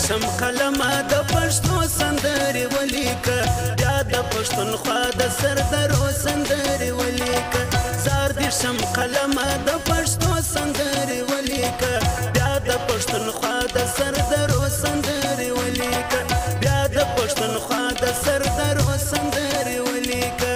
شم قلمه د پښتو سندرې ولیکه بیا د پښتونخوا د سردرو سندرې ولیکه زار دې شم قلمه د پښتو سندرې ولیکه بیا د پښتونخوا د سردرو سندرې ولیکه بیا د پښتونخوا د سردرو سندرې ولیکه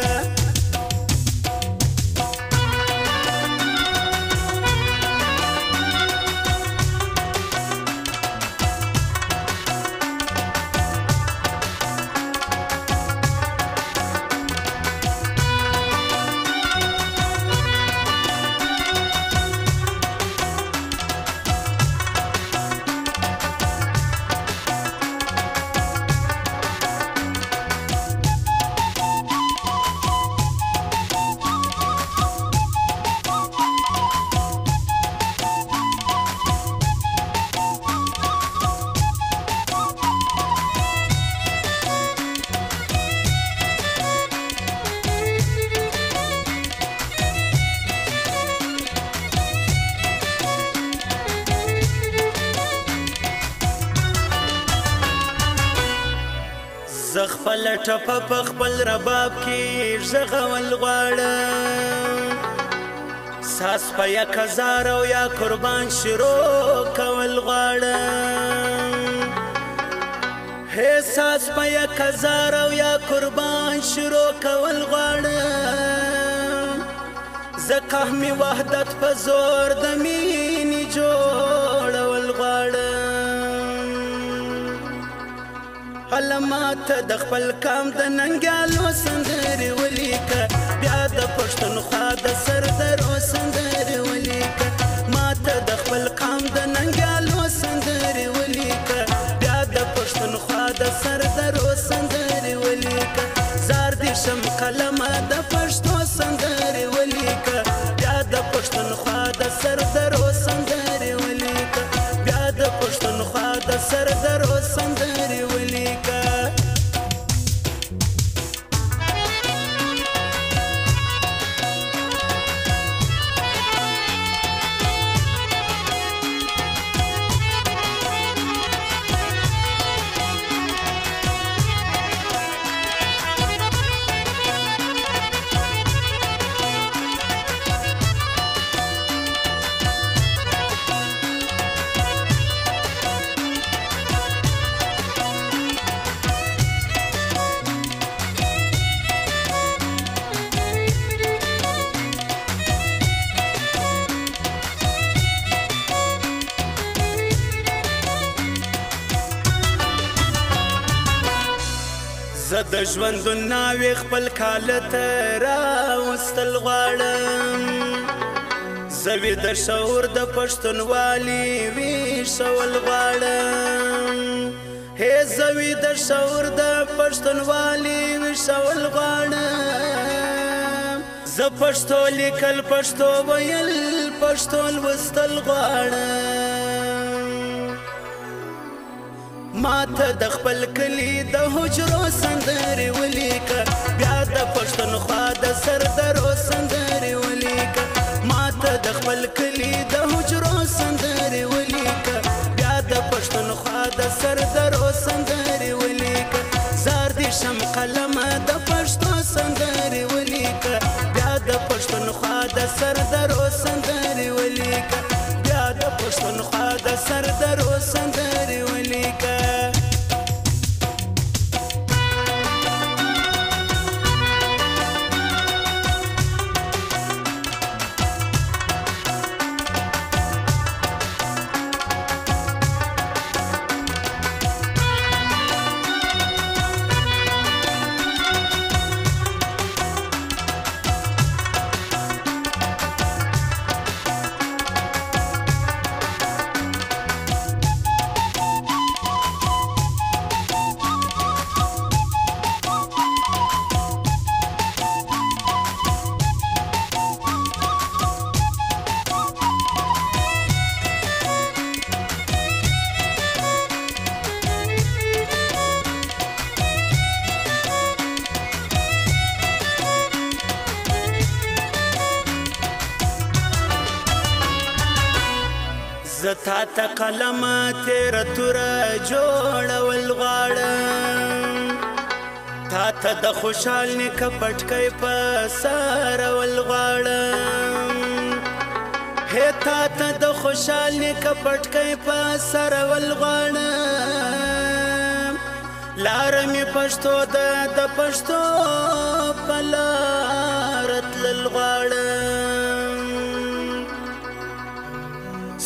زه خپل ټپه په خپل رباب کې ږغول غواړم ساس په 1000 او یا قربان شروع کول غواړم هې ساس په 1000 او یا قربان شروع کول غواړم زه قهمي وحدت په زور د مینې جوړول غواړم علامات د خپل کام د ننګیالو سندرې ولیکه بیا د پښتونخوا د سردرو سندرې ولیکه ماته د خپل قام د ننګیالو سندرې ولیکه بیا د پښتونخوا د سردرو سندرې ولیکه زار دې شم قلمه د پښتو سندرې ولیکه بیا د پښتونخوا د سردرو سندرې ولیکه بیا د پښتونخوا د سردرو سندرې ولیکه زه د ژوند ناوې خپل کاله ته راوستل غواړم زه ویده شعور د پښتونوالي ویښول غواړم هې زه ویده شعور د پښتونوالي ویښول غواړم زه پښتو لیکل پښتو ویل پښتو لوستل غواړم ماته د خپل کلي د حجرو سندرې ولیکه بیا د پښتونخوا د سردرو سندرې ولیکه ماته د خپل کلي د حجرو سندرې ولیکه بیا د پښتونخوا د سردرو سندرې ولیکه زار دې شم قلمه د پښتو سندرې ولیکه بیا د پښتونخوا د سردرو سندرې ولیکه بیا د پښتونخوا د سردرو سندرې ولیکه زتا ته قلم تیره توره جوړول غواړم تا ته د خوشحال نیکه پټکی په سارول غواړم هې تا ته د خوشحال نیکه پټکی په سارول غواړم لاره مې پښتو ده د پښتو په لاره تلل غواړم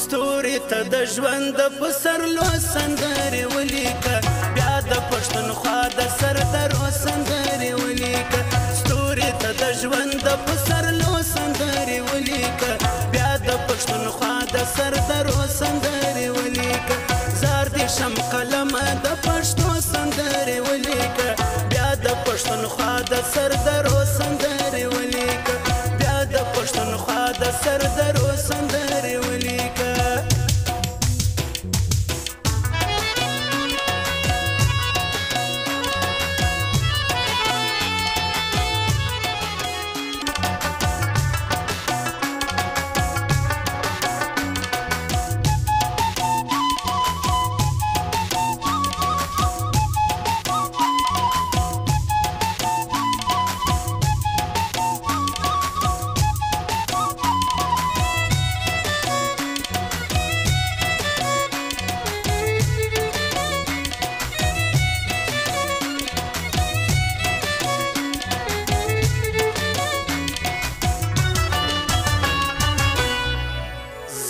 ستوري ته د ژوند د پسرلو سندرې ولیکه بیا د پښتونخوا د سردرو سندرې ولیکه ستوري ته د ژوند د پسرلو سندرې ولیکه بیا د پښتونخوا د سردرو سندرې ولیکه زار دې شم قلمه د پښتو سندرې ولیکه بیا د پښتونخوا د سردرو سندرې ولیکه بیا د پښتونخوا د سردرو سندرې ولیکه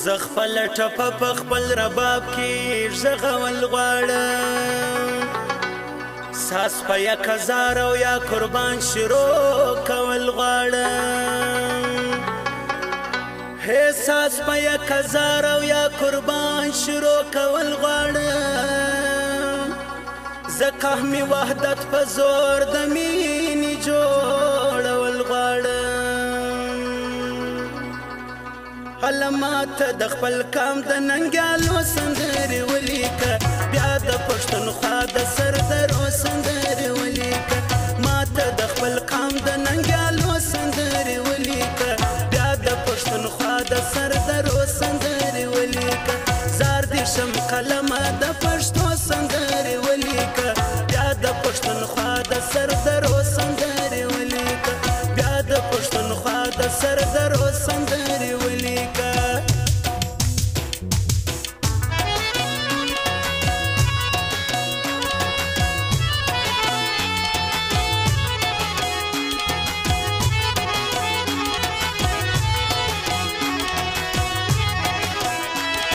زه خپل ټپه په خپل رباب کې ږغول غواړم ساس په 1000 او یا قربان شروع کول غواړم هې ساس په 1000 او یا قربان شروع کول غواړم ځکه مې وحدت په زور د مینې جوړول غواړم هله ماته د خپل قام د ننګیالو سندرې ولیکه بیا د پښتونخوا د سردرو سندرې ولیکه ماته د خپل قام د ننګیالو سندرې ولیکه بیا د پښتونخوا د سردرو سندرې ولیکه زار دې شم قلم